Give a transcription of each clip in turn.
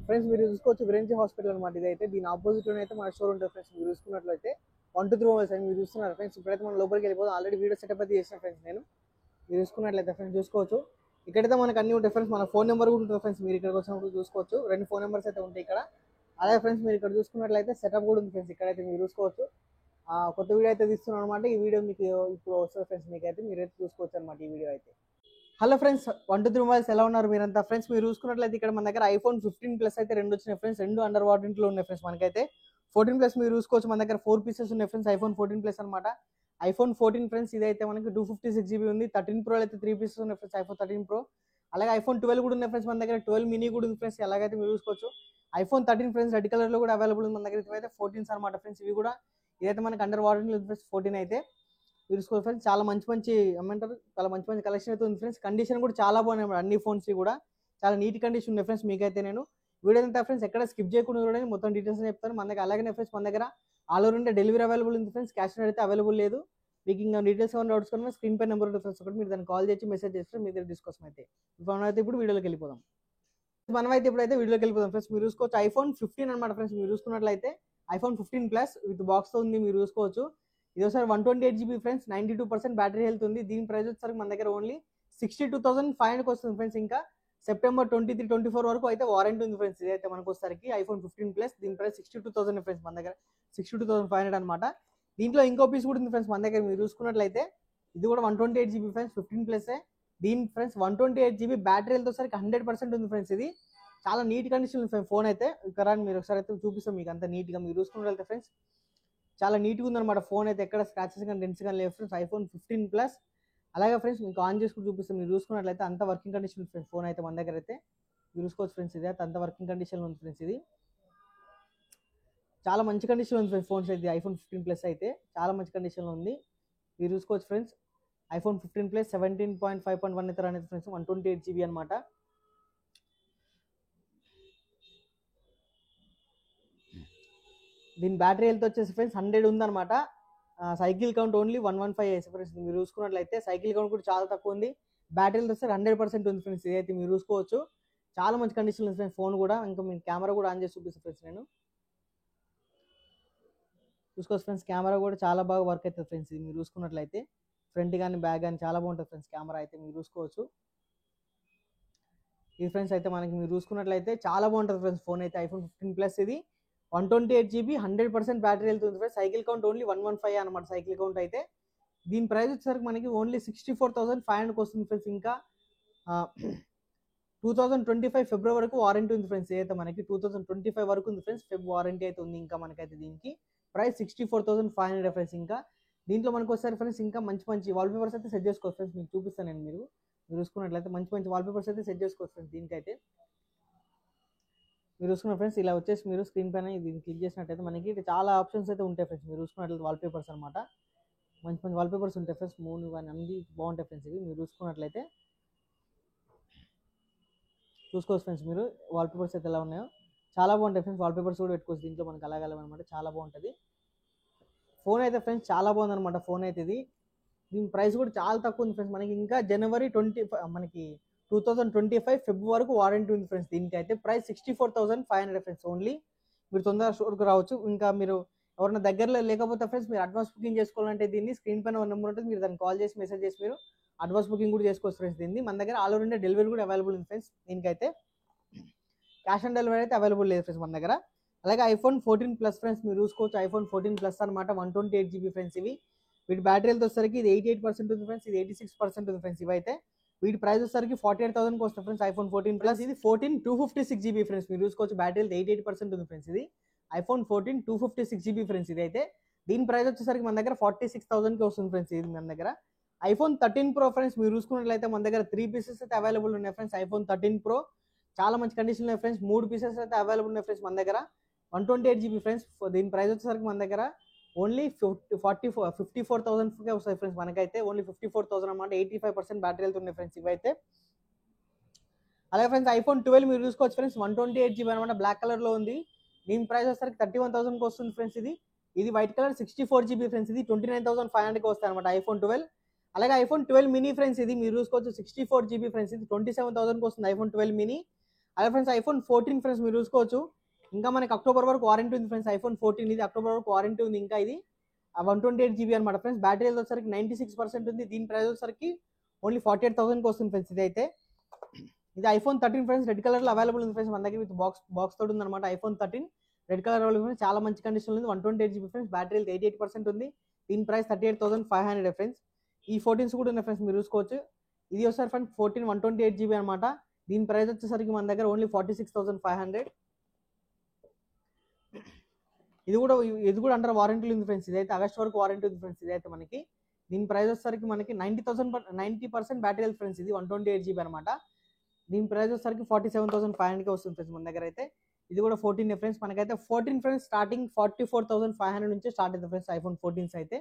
Friends మీరు చూసుకోవచ్చు విరేంజీ hospital అనమాట. ఇదైతే దీని ఆపోజిట్ లోనే అయితే మన స్టోర్ ఉంటుంది ఫ్రెండ్స్. మీరు చూసుకున్నట్లయితే 1 to 3 మొబైల్స్ అని మీరు చూస్తున్నారు ఫ్రెండ్స్. ఇప్పుడైతే మనం లోపలికి వెళ్ళిపోతాం. ఆల్రెడీ వీడియో సెటప్ అయితే చేసిన ఫ్రెండ్స్ నేను. మీరు చూసుకున్నట్లయితే ఫ్రెండ్స్ చూసుకోవచ్చు ఇక్కడైతే మనకు అన్ని ఉంటాయి ఫ్రెండ్స్. మన ఫోన్ నెంబర్ కూడా ఉంటుంది ఫ్రెండ్స్. మీరు ఇక్కడికి వచ్చినప్పుడు చూసుకోవచ్చు 2 ఫోన్ నెంబర్స్ అయితే ఉంటాయి ఇక్కడ. అలాగే ఫ్రెండ్స్ మీరు ఇక్కడ చూసుకున్నట్లయితే సెటప్ కూడా ఉంది ఫ్రెండ్స్. ఇక్కడైతే మీరు చూసుకోవచ్చు కొత్త వీడియో అయితే తీస్తున్నాను అనమాట. ఈ వీడియో మీకు ఇప్పుడు వస్తుంది ఫ్రెండ్స్. మీకైతే మీరైతే చూసుకోవచ్చు అనమాట ఈ వీడియో అయితే. హలో ఫ్రెండ్స్, 1 to 3 మొబైల్స్ ఎలా ఉన్నారు మీరంతా ఫ్రెండ్స్? మీరు చూసుకున్నట్లయితే ఇక్కడ మన దగ్గర iPhone 15 Plus అయితే 2 వచ్చినాయి ఫ్రెండ్స్. 2 అండర్ వారంటీలో ఉన్నాయి ఫ్రెండ్స్. మనకైతే 14 Plus మీరు చూసుకోవచ్చు మన దగ్గర 4 పీసెస్ ఉన్నాయి ఫ్రెండ్స్. iPhone 14 Plus అనమాట. iPhone 14 ఫ్రెండ్స్ ఇదైతే మనకి 256GB ఉంది. 13 Pro అయితే 3 పీసెస్ ఉన్నాయి ఫ్రెండ్స్. iPhone 13 Pro అలాగే iPhone 12 కూడా ఉన్నాయి ఫ్రెండ్స్. మన దగ్గర 12 mini కూడా ఉంది ఫ్రెండ్స్. అలాగైతే మీరు చూసుకోవచ్చు iPhone 13 ఫ్రెండ్స్ రెడ్ కలర్ లో కూడా అవైలబుల్ ఉంది మన దగ్గర. ఇవైతే 14s అనమాట ఫ్రెండ్స్. ఇవి కూడా ఇదైతే మనకి అండర్ వారంటీలో ఉంది ఫ్రెండ్స్. 14 అయితే చూసుకోవాలి ఫ్రెండ్స్. చాలా మంచి ఏమంటారు చాలా మంచి కలెక్షన్ అయితే ఉంది ఫ్రెండ్స్. కండిషన్ కూడా చాలా బాగున్నాయి అన్ని ఫోన్స్ కూడా చాలా నీట్ కండిషన్ ఉన్నాయి ఫ్రెండ్స్. మీకైతే నేను వీడియో అంతా ఫ్రెండ్స్ ఎక్కడ స్కిప్ చేయకుండా చూడండి, మొత్తం డీటెయిల్స్ చెప్తాను. మన దగ్గర అలాగే ఫ్రెండ్స్ మన దగ్గర all over India delivery available ఉంది ఫ్రెండ్స్. క్యాష్ ఆన్ అయితే అవైలబుల్ లేదు. మీకు ఇంకా డీటెయిల్స్ ఏమైనా డౌట్స్ కొన్నా స్క్రీన్ పై నెంబర్ ఉంటుంది ఫ్రెండ్స్. ఒకటి మీరు దాన్ని కాల్ చేసి మెసేజ్ చేస్తే మీ దగ్గర డిస్కస్ అయితే మనమైతే ఇప్పుడు వీడియోలోకి వెళ్ళిపోదాం. మనమైతే ఇప్పుడైతే వీడియోకి వెళ్ళిపోదాం ఫ్రెండ్స్. మీరు చూసుకోవచ్చు iPhone 15 అనమాట ఫ్రెండ్స్. మీరు చూసుకున్నట్లయితే iPhone 15 Plus విత్ బాక్స్ తో ఉంది. మీరు చూసుకోవచ్చు ఇది ఒకసారి 128GB ఫ్రెండ్స్. 92% బ్యాటరీ హెల్త్ ఉంది. దీని ప్రైస్ వచ్చేసరికి మన దగ్గర ఓన్లీ 62,500 వస్తుంది ఫ్రెండ్స్. ఇంకా September 23-24 వరకు అయితే వారంటీ ఉంది ఫ్రెండ్స్. ఇదైతే మనకు వచ్చేసరికి iPhone 15 Plus దీని ప్రైస్ 62,000 ఫ్రెండ్స్. మన దగ్గర 62,500 అనమాట. దీంట్లో ఇంకో పీస్ కూడా ఉంది ఫ్రెండ్స్ మన దగ్గర. మీరు చూసుకున్నట్లయితే ఇది కూడా 128GB ఫ్రెండ్స్. 15 Plus దీని ఫ్రెండ్స్ 128GB బ్యాటరీ హెల్త్ వచ్చేసరికి 100% ఉంది ఫ్రెండ్స్. ఇది చాలా నీట్ కండిషన్ ఉంది ఫోన్ అయితే. ఇక్కడ మీరు ఒకసారి అయితే చూపిస్తాం మీకు అంత నీట్ గా. మీరు చూసుకున్నట్లయితే ఫ్రెండ్స్ చాలా నీట్గా ఉందన్నమాట ఫోన్ అయితే. ఎక్కడ స్క్రాచెస్ కానీ డెంట్స్ కానీ లేవు ఫ్రెండ్స్. iPhone 15 Plus అలాగే ఫ్రెండ్స్ మీకు ఆన్ చేసుకుని చూపిస్తాం. మీరు చూసుకున్నట్లయితే అంత వర్కింగ్ కండిషన్ ఉంది ఫ్రెండ్స్. ఫోన్ అయితే మన దగ్గర అయితే మీరు చూసుకోవచ్చు ఫ్రెండ్స్. ఇది అయితే అంత వర్కింగ్ కండిషన్ ఉంది ఫ్రెండ్స్. ఇది చాలా మంచి కండిషన్ ఉంది ఫ్రెండ్స్. ఫోన్స్ అయితే iPhone 15 Plus అయితే చాలా మంచి కండిషన్లో ఉంది. మీరు చూసుకోవచ్చు ఫ్రెండ్స్. iPhone 15 Plus 17.5.1 ఇతర అనేది ఫ్రెండ్స్ 128GB అనమాట. దీని బ్యాటరీ హెల్త్ వచ్చేసి ఫ్రెండ్స్ 100 ఉందన్నమాట. Cycle count only 115 friends. మీరు చూసుకున్నట్లయితే సైకిల్ కౌంట్ కూడా చాలా తక్కువ ఉంది. బ్యాటరీ హెల్త్ వచ్చి 100% ఉంది ఫ్రెండ్స్. ఇదైతే మీరు చూసుకోవచ్చు చాలా మంచి కండిషన్ ఉంది ఫ్రెండ్స్ ఫోన్ కూడా. ఇంకా మీ కెమెరా కూడా ఆన్ చేసి చూపిస్తాను ఫ్రెండ్స్. నేను చూసుకోవచ్చు ఫ్రెండ్స్ కెమెరా కూడా చాలా బాగా వర్క్ అవుతుంది ఫ్రెండ్స్. ఇది మీరు చూసుకున్నట్లయితే ఫ్రంట్ కానీ బ్యాక్ కానీ చాలా బాగుంటుంది ఫ్రెండ్స్ కెమెరా అయితే. మీరు చూసుకోవచ్చు ఈ ఫ్రెండ్స్ అయితే మనకి మీరు చూసుకున్నట్లయితే చాలా బాగుంటుంది ఫ్రెండ్స్ ఫోన్ అయితే. iPhone 15 Plus ఇది 128GB 100% బ్యాటరీ వెళ్తుంది ఫ్రెండ్స్. సైకిల్ కౌంట్ ఓన్లీ 115 అనమాట సైకిల్ కౌంట్ అయితే. దీని ప్రైస్ వచ్చేసరికి మనకి ఓన్లీ 64,500 వస్తుంది ఫ్రెండ్స్. ఇంకా 2025 ఫిబ్రవరి వరకు వారంటీ ఉంది ఫ్రెండ్స్. అయితే మనకి 2025 వరకు ఉంది ఫ్రెండ్స్. వారంటీ అయితే ఉంది. ఇంకా మనకైతే దీనికి ప్రైస్ 64,500 ఫ్రెండ్స్. ఇంకా దీంట్లో మనకు వస్తారు ఫ్రెండ్స్ ఇంకా మంచి వాల్పేపర్స్ అయితే సెట్ చేసుకోవచ్చు ఫ్రెండ్స్. మీకు చూపిస్తాను నేను. మీరు చూసుకున్నట్లయితే మంచి వాల్పేపర్స్ అయితే సెట్ చేసుకోవచ్చు ఫ్రెండ్స్. దీనికైతే మీరు చూసుకున్న ఫ్రెండ్స్ ఇలా వచ్చేసి మీరు స్క్రీన్ పైన దీన్ని క్లిక్ చేసినట్టయితే మనకి చాలా ఆప్షన్స్ అయితే ఉంటాయి ఫ్రెండ్స్. మీరు చూసుకున్నట్లయితే వాల్పేపర్స్ అనమాట. మంచి వాల్పేపర్స్ ఉంటాయి ఫ్రెండ్స్. మూన్ కానీ అన్ని బాగుంటాయి ఫ్రెండ్స్. ఇవి మీరు చూసుకున్నట్లయితే చూసుకోవచ్చు ఫ్రెండ్స్. మీరు వాల్పేపర్స్ అయితే ఎలా ఉన్నాయో చాలా బాగుంటాయి ఫ్రెండ్స్. వాల్పేపర్స్ కూడా పెట్టుకోవచ్చు దీంట్లో మనకి అలాగలమనమాట. చాలా బాగుంటుంది ఫోన్ అయితే ఫ్రెండ్స్. చాలా బాగుంది అనమాట ఫోన్ అయితే. ఇది దీని ప్రైస్ కూడా చాలా తక్కువ ఉంది ఫ్రెండ్స్. మనకి ఇంకా జనవరి 2025 ఫిబ్రవరి వరకు వారంటీ ఉంది ఫ్రెండ్స్. దీనికి అయితే ప్రైస్ 64,500 ఫ్రెండ్స్. ఓన్లీ మీరు తొందరగా స్టోర్కి రావచ్చు. ఇంకా మీరు ఎవరైనా దగ్గరలో లేకపోతే ఫ్రెండ్స్ మీరు అడ్వాన్స్ బుకింగ్ చేసుకోవాలంటే దీన్ని స్క్రీన్ పైన నెంబర్ ఉంటుంది. మీరు దాన్ని కాల్ చేసి మెసేజ్ చేసి మీరు అడ్వాన్స్ బుకింగ్ కూడా చేసుకోవచ్చు ఫ్రెండ్స్. దీన్ని మన దగ్గర ఆల్ ఓవర్ ఇండియా డెలివరీ కూడా అవైలబుల్ ఉంది ఫ్రెండ్స్. దీనికైతే క్యాష్ ఆన్ డెలివరీ అయితే అవైలబుల్ లేదు ఫ్రెండ్స్ మన దగ్గర. అలాగే iPhone 14 Plus ఫ్రెండ్స్ మీరు చూసుకోవచ్చు. iPhone 14 Plus అనమాట 128GB ఫ్రెండ్స్. ఇవి వీటి బ్యాటరీ హెల్త్ వచ్చేసరికి ఇది 88% ఉంది ఫ్రెండ్స్. ఇది 86% ఉంది ఫ్రెండ్స్. ఇవైతే వీటి ప్రైస్ వచ్చేసరికి 48,000 వస్తుంది ఫ్రెండ్స్. iPhone 14 Plus ఇది 14 256GB ఫ్రెండ్స్. మీరు చూసుకోవచ్చు బ్యాటరీ హెల్త్ 88% ఉంది ఫ్రెండ్స్. ఇది iPhone 14 256GB ఫ్రెండ్స్. ఇది అయితే దీని ప్రైస్ వచ్చేసరికి మన దగ్గర 46,000 వస్తుంది ఫ్రెండ్స్. ఇది మన దగ్గర iPhone 13 Pro ఫ్రెండ్స్. మీరు చూసుకున్నట్లయితే మన దగ్గర 3 పీసెస్ అయితే అవైలబుల్ ఉన్నాయి ఫ్రెండ్స్. iPhone 13 Pro చాలా మంచి కండిషన్ ఉన్నాయి ఫ్రెండ్స్. 3 పీసెస్ అయితే అవైలబుల్ ఉన్నాయి ఫ్రెండ్స్ మన దగ్గర. 128GB friends. దీని ప్రైస్ వచ్చేసరికి మన దగ్గర ఓన్లీ 54,000 వస్తాయి ఫ్రెండ్స్. మనకైతే ఓన్లీ 54,000 అన్నమాట. 85% బ్యాటరీ హెల్త్ ఉన్నాయి ఫ్రెండ్స్ ఇవైతే. అలాగే ఫ్రెండ్స్ iPhone 12 మీరు చూసుకోవచ్చు ఫ్రెండ్స్. 128GB అనమాట బ్లాక్ కలర్ లో ఉంది. దీని ప్రైస్ వచ్చేసరికి 31,000 వస్తుంది ఫ్రెండ్స్. ఇది వైట్ కలర్ 64GB ఫ్రెండ్స్. ఇది 29,500 వస్తాయి అనమాట iPhone 12. అలాగే iPhone 12 mini ఫ్రెండ్స్. ఇది మీరు చూసుకోవచ్చు 64GB ఫ్రెండ్స్. ఇది 27,000 వస్తుంది iPhone 12 mini. అదే ఫ్రెండ్స్ ఐఫోన్ 14 ఫ్రెండ్స్ మీరు చూసుకోవచ్చు. ఇంకా మనకి అక్టోబర్ వరకు వారంటీ ఉంది ఫ్రెండ్స్. ఐఫోన్ 14 ఇది అక్టోబర్ వరకు వారంటీ ఉంది. ఇంకా ఇది 128 GB అనమాట ఫ్రెండ్స్. బ్యాటరీ వచ్చేసరికి 96% ఉంది. దీని ప్రైస్ వచ్చేసరికి ఓన్లీ 48,000కి వస్తుంది ఫ్రెండ్స్. ఇదైతే ఇది ఐఫోన్ 13 ఫ్రెండ్స్. రెడ్ కలర్ లో అవైలబుల్ ఉంది ఫ్రెండ్స్ మన దగ్గర విత్ బాక్స్ తోటి ఉంది అనమాట. ఐఫోన్ 13 రెడ్ కలర్ అవైలబుల్ చాలా మంచి కండిషన్ ఉంది. 128 GB ఫ్రెండ్స్. బ్యాటరీ 88% ఉంది. దీని ప్రైస్ 38,500 ఫ్రెండ్స్. ఈ 14s కూడా ఉన్నాయి ఫ్రెండ్స్ మీరు చూసుకోవచ్చు. ఇది వచ్చేసరికి ఫ్రెండ్స్ 14 128 GB అనమాట. దీని ప్రైస్ వచ్చేసరికి మన దగ్గర ఓన్లీ 46,500. ఇది కూడా అండర్ వారంటీ ఉంది ఫ్రెండ్స్. ఇదైతే ఆగస్ట్ వరకు వారంటీ ఉంది ఫ్రెండ్స్. ఇదైతే మనకి దీని ప్రైస్ వచ్చేసరికి మనకి 90% బ్యాటరీ హెల్త్ ఫ్రెండ్స్. ఇది 128 GB అనమాట. దీని ప్రైస్ వచ్చేసరికి 47,500కి వస్తుంది ఫ్రెండ్స్ మన దగ్గర అయితే. ఇది కూడా 14 ఫ్రెండ్స్. మనకైతే 14 ఫ్రెండ్స్ స్టార్టింగ్ 44,500 నుంచి స్టార్ట్ అవుతుంది ఫ్రెండ్స్ ఐఫోన్ 14s అయితే.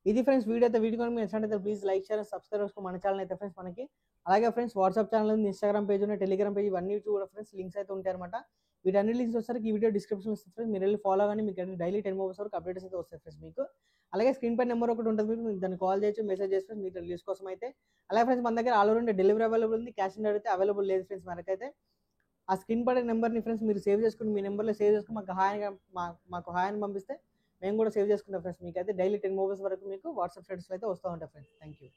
ఇది ఫ్రెండ్స్ వీడియో అయితే. వీడియో కనుక మీకు నచ్చినట్లయితే ప్లీజ్ లైక్ షేర్ సబ్స్క్రైబ్ చేసుకో మన ఛానల్ అయితే ఫ్రెండ్స్ మనకి. అలాగే ఫ్రెండ్స్ వాట్సాప్ ఛానల్ ఉంది, ఇన్స్టాగ్రామ్ పేజ్ ఉన్నాయి, టెలిగ్రామ్ పేజ్, ఇవన్నీ కూడా ఫ్రెండ్స్ లింక్స్ అయితే ఉంటాయి అనమాట. వీటన్ని లింక్స్ వచ్చేసరికి ఈ వీడియో డిస్క్రిప్షన్ వస్తుంది ఫ్రెండ్స్. మీరు వెళ్ళి ఫాలో కానీ మీకు డైలీ 10 మొబైల్స్ వరకు అప్డేట్స్ అయితే వస్తాయి ఫ్రెండ్స్ మీకు. అలాగే స్క్రీన్ పై నెంబర్ ఒకటి ఉంటుంది మీరు దాన్ని కాల్ చేయొచ్చు, మెసేజ్ చేసి మీకు రిలీజ్ కోసం అయితే. అలాగే ఫ్రెండ్స్ మన దగ్గర all over India delivery available ఉంది. క్యాష్ ఆన్ డెలివరీ అయితే అవైలబుల్ లేదు ఫ్రెండ్స్ మనకైతే. ఆ స్క్రీన్ పడే నెంబర్ని ఫ్రెండ్స్ మీరు సేవ్ చేసుకుని మీ నెంబర్లో సేవ్ చేసుకుని మాకు హాయ్ పంపిస్తే మేము కూడా సేవ్ చేసుకుంటాం ఫ్రెండ్స్. మీకు అయితే డైలీ 10 మొబైల్స్ వరకు మీకు వాట్సాప్ స్టేటస్లో అయితే వస్తూ ఉంటాయి ఫ్రెండ్స్. Thank you.